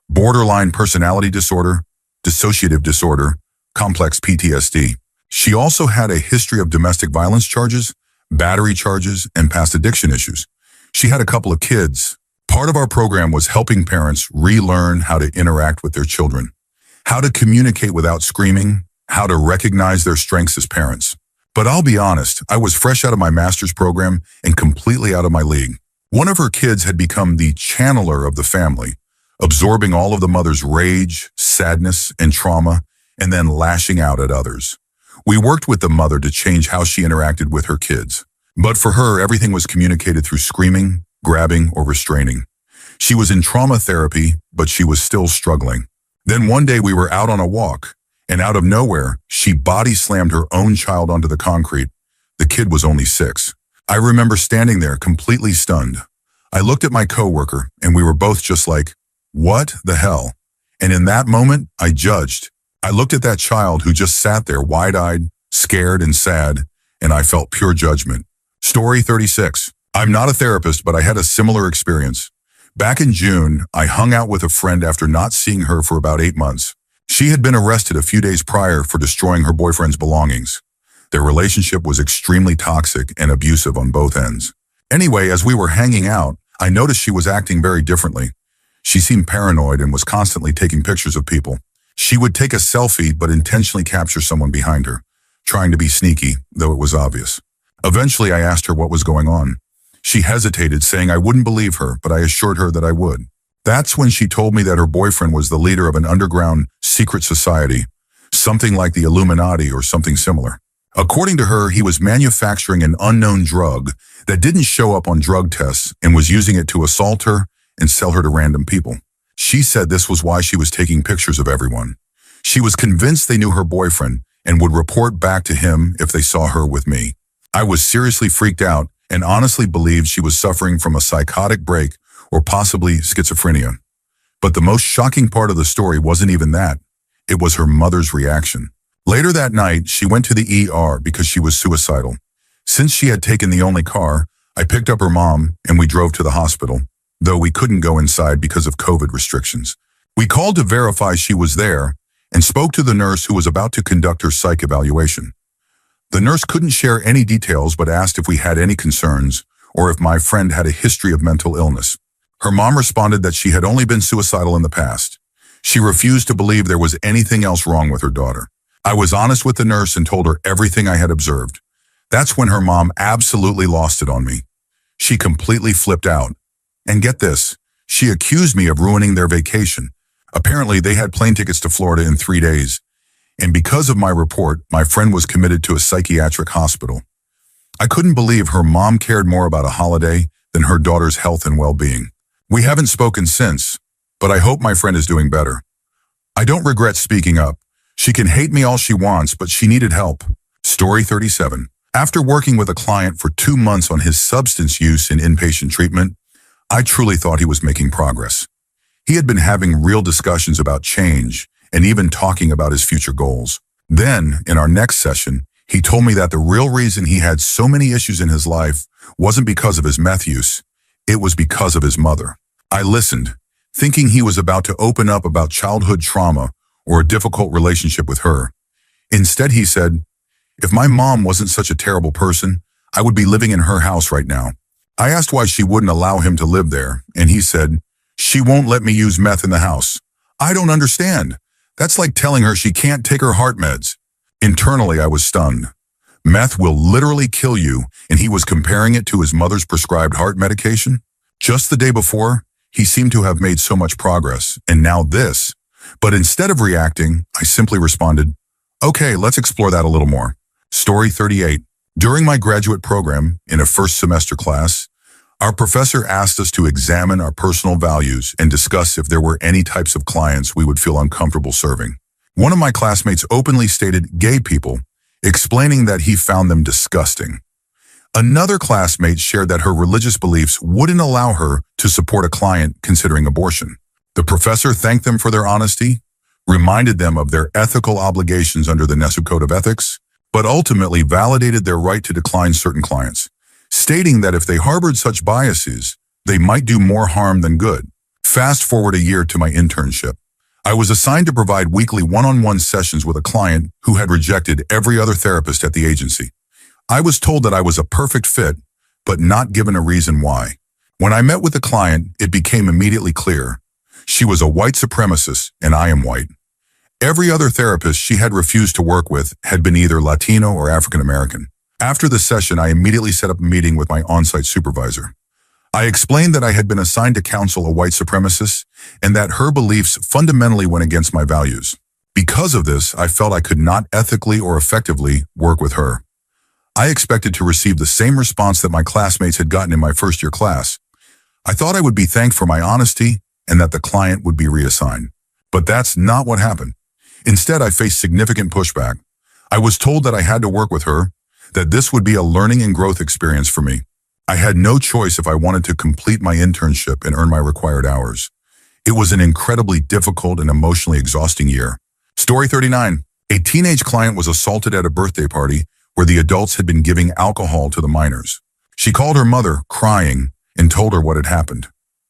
borderline personality disorder, dissociative disorder, complex PTSD. She also had a history of domestic violence charges, battery charges, and past addiction issues. She had a couple of kids. Part of our program was helping parents relearn how to interact with their children, how to communicate without screaming, how to recognize their strengths as parents. But I'll be honest, I was fresh out of my master's program and completely out of my league. One of her kids had become the channeler of the family, absorbing all of the mother's rage, sadness, and trauma, and then lashing out at others. We worked with the mother to change how she interacted with her kids. But for her, everything was communicated through screaming, grabbing, or restraining. She was in trauma therapy, but she was still struggling. Then one day we were out on a walk, and out of nowhere, she body slammed her own child onto the concrete. The kid was only 6. I remember standing there completely stunned. I looked at my coworker, and we were both just like, "What the hell?" And in that moment, I judged. I looked at that child who just sat there wide-eyed, scared and sad, and I felt pure judgment. Story 36. I'm not a therapist, but I had a similar experience. Back in June, I hung out with a friend after not seeing her for about 8 months. She had been arrested a few days prior for destroying her boyfriend's belongings. Their relationship was extremely toxic and abusive on both ends. Anyway, as we were hanging out, I noticed she was acting very differently. She seemed paranoid and was constantly taking pictures of people. She would take a selfie but intentionally capture someone behind her, trying to be sneaky, though it was obvious. Eventually, I asked her what was going on. She hesitated, saying I wouldn't believe her, but I assured her that I would. That's when she told me that her boyfriend was the leader of an underground secret society, something like the Illuminati or something similar. According to her, he was manufacturing an unknown drug that didn't show up on drug tests and was using it to assault her and sell her to random people. She said this was why she was taking pictures of everyone. She was convinced they knew her boyfriend and would report back to him if they saw her with me. I was seriously freaked out and honestly believed she was suffering from a psychotic break or possibly schizophrenia. But the most shocking part of the story wasn't even that. It was her mother's reaction. Later that night, she went to the ER because she was suicidal. Since she had taken the only car, I picked up her mom and we drove to the hospital, though we couldn't go inside because of COVID restrictions. We called to verify she was there and spoke to the nurse who was about to conduct her psych evaluation. The nurse couldn't share any details but asked if we had any concerns or if my friend had a history of mental illness. Her mom responded that she had only been suicidal in the past. She refused to believe there was anything else wrong with her daughter. I was honest with the nurse and told her everything I had observed. That's when her mom absolutely lost it on me. She completely flipped out. And get this, she accused me of ruining their vacation. Apparently, they had plane tickets to Florida in 3 days. And because of my report, my friend was committed to a psychiatric hospital. I couldn't believe her mom cared more about a holiday than her daughter's health and well-being. We haven't spoken since, but I hope my friend is doing better. I don't regret speaking up. She can hate me all she wants, but she needed help. Story 37. After working with a client for 2 months on his substance use in inpatient treatment, I truly thought he was making progress. He had been having real discussions about change and even talking about his future goals. Then, in our next session, he told me that the real reason he had so many issues in his life wasn't because of his meth use. It was because of his mother. I listened, thinking he was about to open up about childhood trauma or a difficult relationship with her. Instead, he said, "If my mom wasn't such a terrible person, I would be living in her house right now." I asked why she wouldn't allow him to live there, and he said, "She won't let me use meth in the house." I don't understand. That's like telling her she can't take her heart meds. Internally, I was stunned. Meth will literally kill you, and he was comparing it to his mother's prescribed heart medication? Just the day before, he seemed to have made so much progress, and now this. But instead of reacting, I simply responded, "Okay, let's explore that a little more." Story 38. During my graduate program, in a first semester class, our professor asked us to examine our personal values and discuss if there were any types of clients we would feel uncomfortable serving. One of my classmates openly stated gay people, explaining that he found them disgusting. Another classmate shared that her religious beliefs wouldn't allow her to support a client considering abortion. The professor thanked them for their honesty, reminded them of their ethical obligations under the NESU Code of Ethics, but ultimately validated their right to decline certain clients, stating that if they harbored such biases, they might do more harm than good. Fast forward a year to my internship. I was assigned to provide weekly one-on-one sessions with a client who had rejected every other therapist at the agency. I was told that I was a perfect fit, but not given a reason why. When I met with the client, it became immediately clear. She was a white supremacist, and I am white. Every other therapist she had refused to work with had been either Latino or African American. After the session, I immediately set up a meeting with my on-site supervisor. I explained that I had been assigned to counsel a white supremacist and that her beliefs fundamentally went against my values. Because of this, I felt I could not ethically or effectively work with her. I expected to receive the same response that my classmates had gotten in my first-year class. I thought I would be thanked for my honesty and that the client would be reassigned. But that's not what happened. Instead, I faced significant pushback. I was told that I had to work with her, that this would be a learning and growth experience for me. I had no choice if I wanted to complete my internship and earn my required hours. It was an incredibly difficult and emotionally exhausting year. Story 39. A teenage client was assaulted at a birthday party where the adults had been giving alcohol to the minors. She called her mother, crying, and told her what had happened.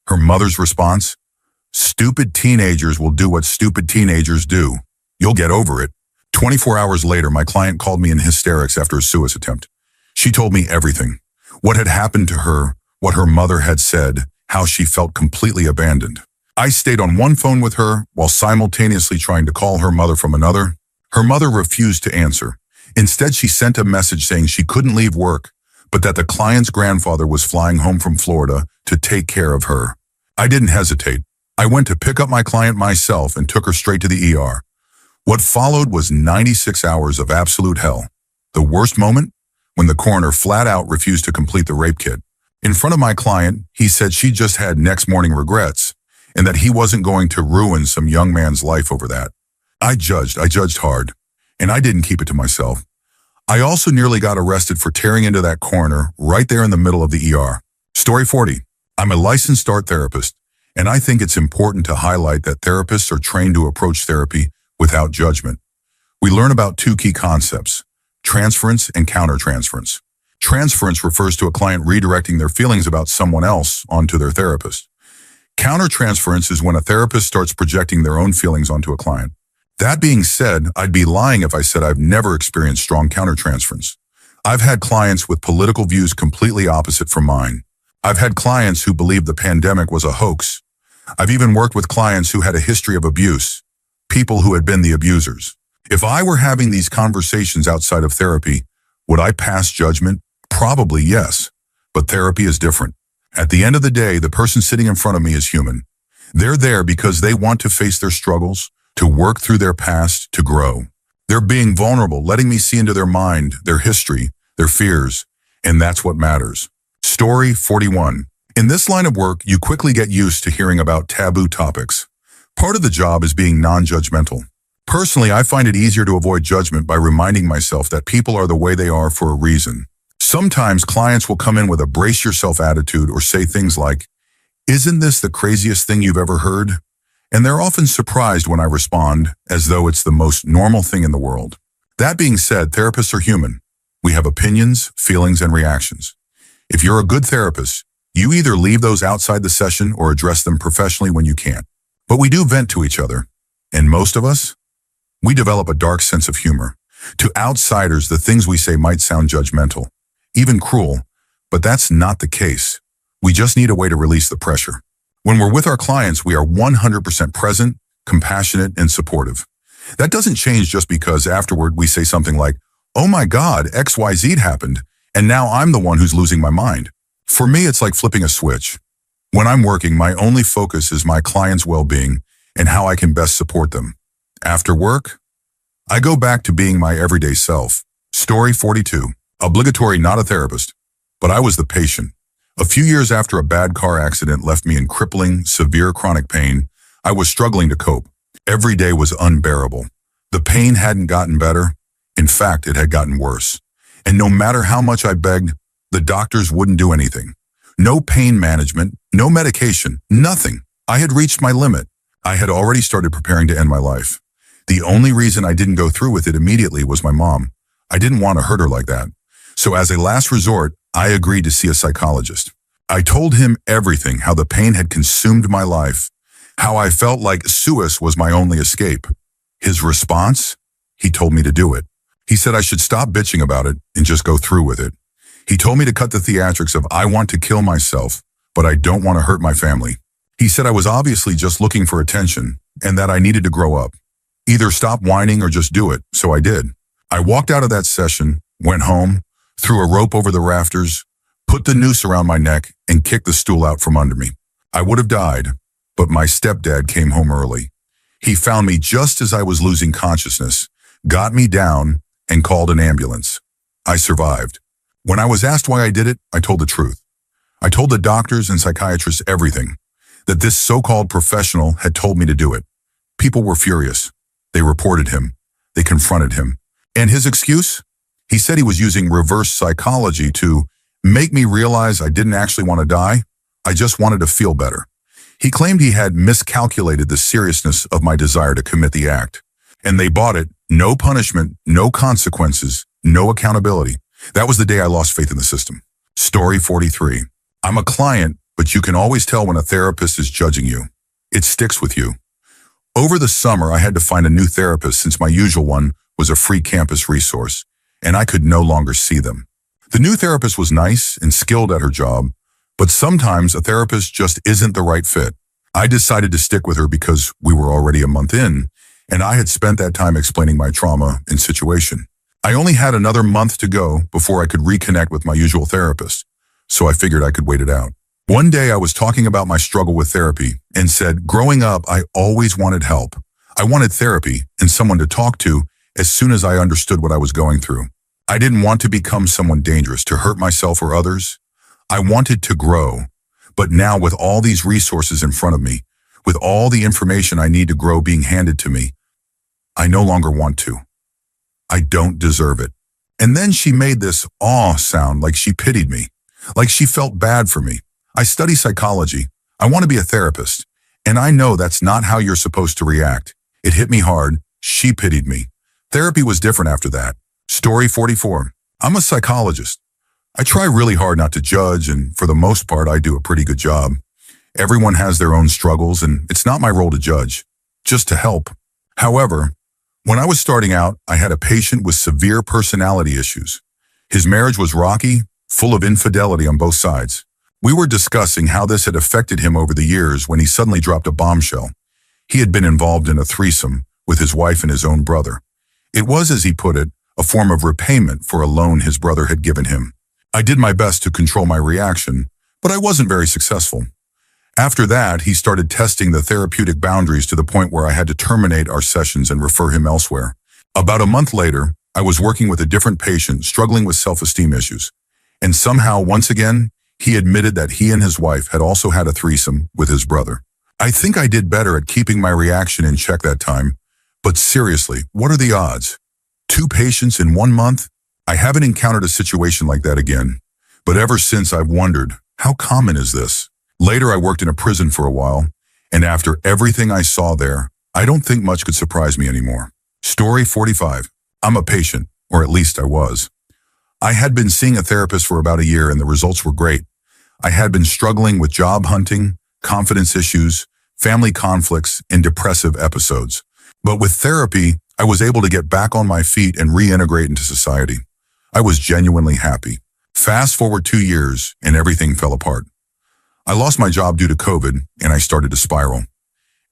Her mother's response? "Stupid teenagers will do what stupid teenagers do. You'll get over it." 24 hours later, my client called me in hysterics after a suicide attempt. She told me everything. What had happened to her, what her mother had said, how she felt completely abandoned. I stayed on one phone with her while simultaneously trying to call her mother from another. Her mother refused to answer. Instead, she sent a message saying she couldn't leave work, but that the client's grandfather was flying home from Florida to take care of her. I didn't hesitate. I went to pick up my client myself and took her straight to the ER. What followed was 96 hours of absolute hell. The worst moment? When the coroner flat out refused to complete the rape kit. In front of my client, he said she just had next morning regrets and that he wasn't going to ruin some young man's life over that. I judged hard, and I didn't keep it to myself. I also nearly got arrested for tearing into that coroner right there in the middle of the ER. Story 40. I'm a licensed art therapist, and I think it's important to highlight that therapists are trained to approach therapy without judgment. We learn about 2 key concepts: transference and countertransference. Transference refers to a client redirecting their feelings about someone else onto their therapist. Countertransference is when a therapist starts projecting their own feelings onto a client. That being said, I'd be lying if I said I've never experienced strong countertransference. I've had clients with political views completely opposite from mine. I've had clients who believed the pandemic was a hoax. I've even worked with clients who had a history of abuse, people who had been the abusers. If I were having these conversations outside of therapy, would I pass judgment? Probably yes. But therapy is different. At the end of the day, the person sitting in front of me is human. They're there because they want to face their struggles, to work through their past, to grow. They're being vulnerable, letting me see into their mind, their history, their fears, and that's what matters. Story 41. In this line of work, you quickly get used to hearing about taboo topics. Part of the job is being non-judgmental. Personally, I find it easier to avoid judgment by reminding myself that people are the way they are for a reason. Sometimes clients will come in with a brace yourself attitude or say things like, "Isn't this the craziest thing you've ever heard?" And they're often surprised when I respond, as though it's the most normal thing in the world. That being said, therapists are human. We have opinions, feelings, and reactions. If you're a good therapist, you either leave those outside the session or address them professionally when you can. But we do vent to each other. And most of us, we develop a dark sense of humor. To outsiders, the things we say might sound judgmental, even cruel, but that's not the case. We just need a way to release the pressure. When we're with our clients, we are 100% present, compassionate, and supportive. That doesn't change just because afterward we say something like, "Oh my God, XYZ happened, and now I'm the one who's losing my mind." For me, it's like flipping a switch. When I'm working, my only focus is my client's well-being and how I can best support them. After work, I go back to being my everyday self. Story 42. Obligatory, not a therapist, but I was the patient. A few years after a bad car accident left me in crippling, severe chronic pain, I was struggling to cope. Every day was unbearable. The pain hadn't gotten better. In fact, it had gotten worse. And no matter how much I begged, the doctors wouldn't do anything. No pain management, no medication, nothing. I had reached my limit. I had already started preparing to end my life. The only reason I didn't go through with it immediately was my mom. I didn't want to hurt her like that. So as a last resort, I agreed to see a psychologist. I told him everything, how the pain had consumed my life, how I felt like suicide was my only escape. His response? He told me to do it. He said I should stop bitching about it and just go through with it. He told me to cut the theatrics of I want to kill myself, but I don't want to hurt my family. He said I was obviously just looking for attention and that I needed to grow up. Either stop whining or just do it, so I did. I walked out of that session, went home, threw a rope over the rafters, put the noose around my neck, and kicked the stool out from under me. I would have died, but my stepdad came home early. He found me just as I was losing consciousness, got me down, and called an ambulance. I survived. When I was asked why I did it, I told the truth. I told the doctors and psychiatrists everything, that this so-called professional had told me to do it. People were furious. They reported him. They confronted him. And his excuse? He said he was using reverse psychology to make me realize I didn't actually want to die. I just wanted to feel better. He claimed he had miscalculated the seriousness of my desire to commit the act. And they bought it. No punishment, no consequences, no accountability. That was the day I lost faith in the system. Story 43. I'm a client, but you can always tell when a therapist is judging you. It sticks with you. Over the summer, I had to find a new therapist since my usual one was a free campus resource, and I could no longer see them. The new therapist was nice and skilled at her job, but sometimes a therapist just isn't the right fit. I decided to stick with her because we were already a month in, and I had spent that time explaining my trauma and situation. I only had another month to go before I could reconnect with my usual therapist, so I figured I could wait it out. One day I was talking about my struggle with therapy and said, growing up, I always wanted help. I wanted therapy and someone to talk to as soon as I understood what I was going through. I didn't want to become someone dangerous, to hurt myself or others. I wanted to grow. But now with all these resources in front of me, with all the information I need to grow being handed to me, I no longer want to. I don't deserve it. And then she made this awe sound like she pitied me, like she felt bad for me. I study psychology. I want to be a therapist. And I know that's not how you're supposed to react. It hit me hard. She pitied me. Therapy was different after that. Story 44. I'm a psychologist. I try really hard not to judge, and for the most part, I do a pretty good job. Everyone has their own struggles, and it's not my role to judge, just to help. However, when I was starting out, I had a patient with severe personality issues. His marriage was rocky, full of infidelity on both sides. We were discussing how this had affected him over the years when he suddenly dropped a bombshell. He had been involved in a threesome with his wife and his own brother. It was, as he put it, a form of repayment for a loan his brother had given him. I did my best to control my reaction, but I wasn't very successful. After that, he started testing the therapeutic boundaries to the point where I had to terminate our sessions and refer him elsewhere. About a month later, I was working with a different patient struggling with self-esteem issues. And somehow, once again, he admitted that he and his wife had also had a threesome with his brother. I think I did better at keeping my reaction in check that time, but seriously, what are the odds? 2 patients in 1 month? I haven't encountered a situation like that again, but ever since I've wondered, how common is this? Later, I worked in a prison for a while, and after everything I saw there, I don't think much could surprise me anymore. Story 45. I'm a patient, or at least I was. I had been seeing a therapist for about a year and the results were great. I had been struggling with job hunting, confidence issues, family conflicts, and depressive episodes. But with therapy, I was able to get back on my feet and reintegrate into society. I was genuinely happy. Fast forward 2 years and everything fell apart. I lost my job due to COVID and I started to spiral.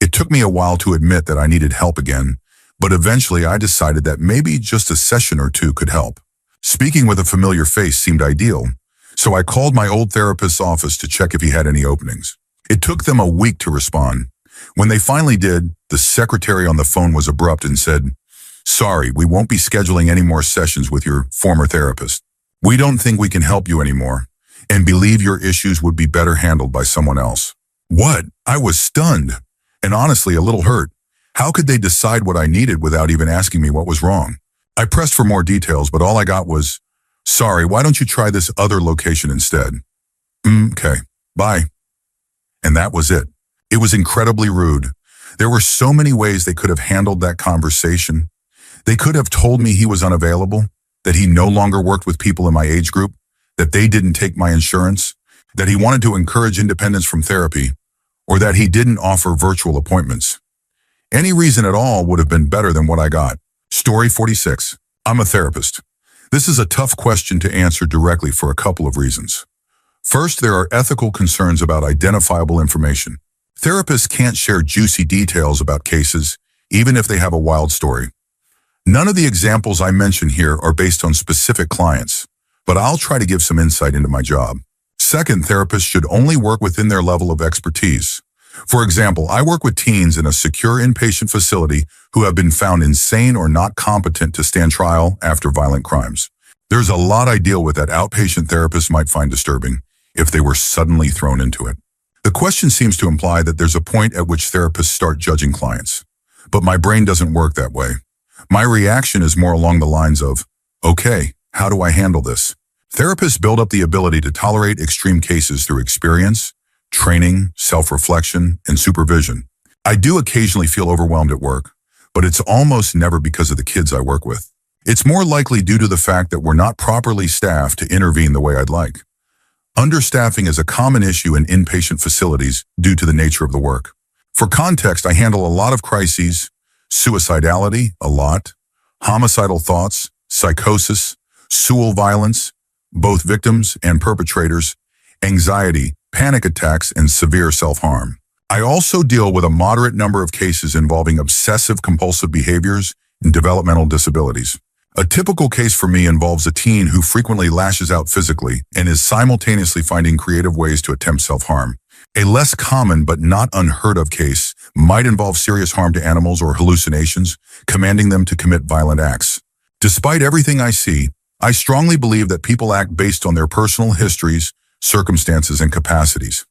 It took me a while to admit that I needed help again, but eventually I decided that maybe just a session or 2 could help. Speaking with a familiar face seemed ideal, so I called my old therapist's office to check if he had any openings. It took them a week to respond. When they finally did, the secretary on the phone was abrupt and said, "Sorry, we won't be scheduling any more sessions with your former therapist. We don't think we can help you anymore, and believe your issues would be better handled by someone else." What? I was stunned, and honestly a little hurt. How could they decide what I needed without even asking me what was wrong? I pressed for more details, but all I got was, "Sorry, why don't you try this other location instead?" Okay, bye. And that was it. It was incredibly rude. There were so many ways they could have handled that conversation. They could have told me he was unavailable, that he no longer worked with people in my age group, that they didn't take my insurance, that he wanted to encourage independence from therapy, or that he didn't offer virtual appointments. Any reason at all would have been better than what I got. Story 46. I'm a therapist. This is a tough question to answer directly for a couple of reasons. First, there are ethical concerns about identifiable information. Therapists can't share juicy details about cases, even if they have a wild story. None of the examples I mention here are based on specific clients, but I'll try to give some insight into my job. Second, therapists should only work within their level of expertise. For example, I work with teens in a secure inpatient facility who have been found insane or not competent to stand trial after violent crimes. There's a lot I deal with that outpatient therapists might find disturbing if they were suddenly thrown into it. The question seems to imply that there's a point at which therapists start judging clients. But my brain doesn't work that way. My reaction is more along the lines of, okay, how do I handle this? Therapists build up the ability to tolerate extreme cases through experience, training, self-reflection, and supervision. I do occasionally feel overwhelmed at work, but it's almost never because of the kids I work with. It's more likely due to the fact that we're not properly staffed to intervene the way I'd like. Understaffing is a common issue in inpatient facilities due to the nature of the work. For context, I handle a lot of crises, suicidality, a lot, homicidal thoughts, psychosis, suicidal violence, both victims and perpetrators, anxiety, panic attacks, and severe self-harm. I also deal with a moderate number of cases involving obsessive-compulsive behaviors and developmental disabilities. A typical case for me involves a teen who frequently lashes out physically and is simultaneously finding creative ways to attempt self-harm. A less common but not unheard of case might involve serious harm to animals or hallucinations, commanding them to commit violent acts. Despite everything I see, I strongly believe that people act based on their personal histories, circumstances, and capacities.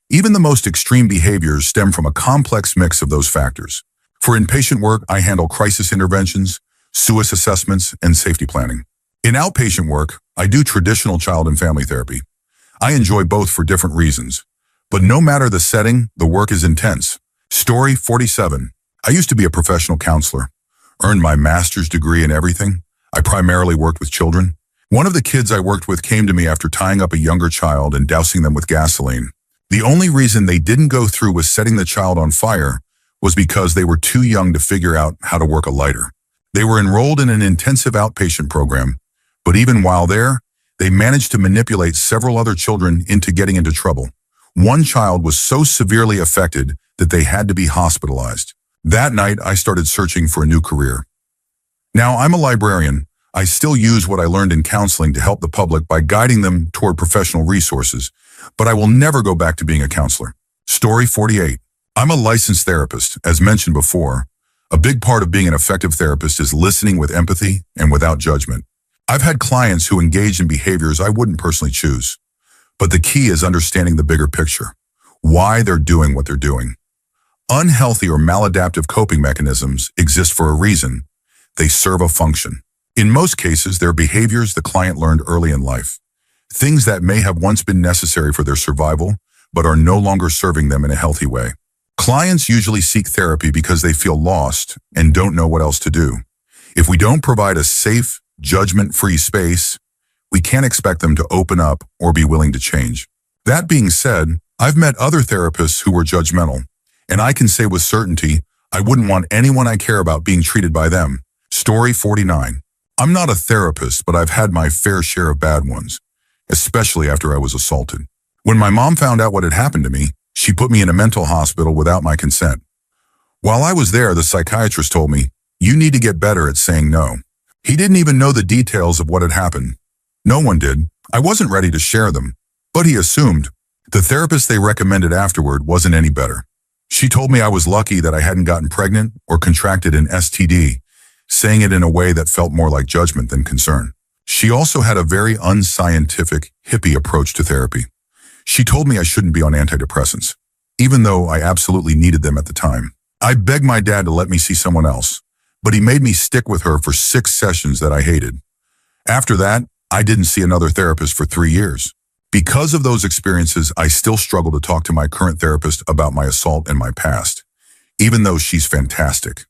Even the most extreme behaviors stem from a complex mix of those factors. For inpatient work, I handle crisis interventions, suicide assessments, and safety planning. In outpatient work, I do traditional child and family therapy. I enjoy both for different reasons. But no matter the setting, the work is intense. Story 47. I used to be a professional counselor, earned my master's degree in everything. I primarily worked with children. One of the kids I worked with came to me after tying up a younger child and dousing them with gasoline. The only reason they didn't go through with setting the child on fire was because they were too young to figure out how to work a lighter. They were enrolled in an intensive outpatient program, but even while there, they managed to manipulate several other children into getting into trouble. One child was so severely affected that they had to be hospitalized. That night, I started searching for a new career. Now, I'm a librarian. I still use what I learned in counseling to help the public by guiding them toward professional resources, but I will never go back to being a counselor. Story 48. I'm a licensed therapist, as mentioned before. A big part of being an effective therapist is listening with empathy and without judgment. I've had clients who engage in behaviors I wouldn't personally choose, but the key is understanding the bigger picture, why they're doing what they're doing. Unhealthy or maladaptive coping mechanisms exist for a reason. They serve a function. In most cases, they're behaviors the client learned early in life, things that may have once been necessary for their survival, but are no longer serving them in a healthy way. Clients usually seek therapy because they feel lost and don't know what else to do. If we don't provide a safe, judgment-free space, we can't expect them to open up or be willing to change. That being said, I've met other therapists who were judgmental, and I can say with certainty, I wouldn't want anyone I care about being treated by them. Story 49. I'm not a therapist, but I've had my fair share of bad ones, especially after I was assaulted. When my mom found out what had happened to me, she put me in a mental hospital without my consent. While I was there, the psychiatrist told me, "You need to get better at saying no." He didn't even know the details of what had happened. No one did. I wasn't ready to share them, but he assumed. The therapist they recommended afterward wasn't any better. She told me I was lucky that I hadn't gotten pregnant or contracted an STD, saying it in a way that felt more like judgment than concern. She also had a very unscientific, hippie approach to therapy. She told me I shouldn't be on antidepressants, even though I absolutely needed them at the time. I begged my dad to let me see someone else, but he made me stick with her for 6 sessions that I hated. After that, I didn't see another therapist for 3 years. Because of those experiences, I still struggle to talk to my current therapist about my assault and my past, even though she's fantastic.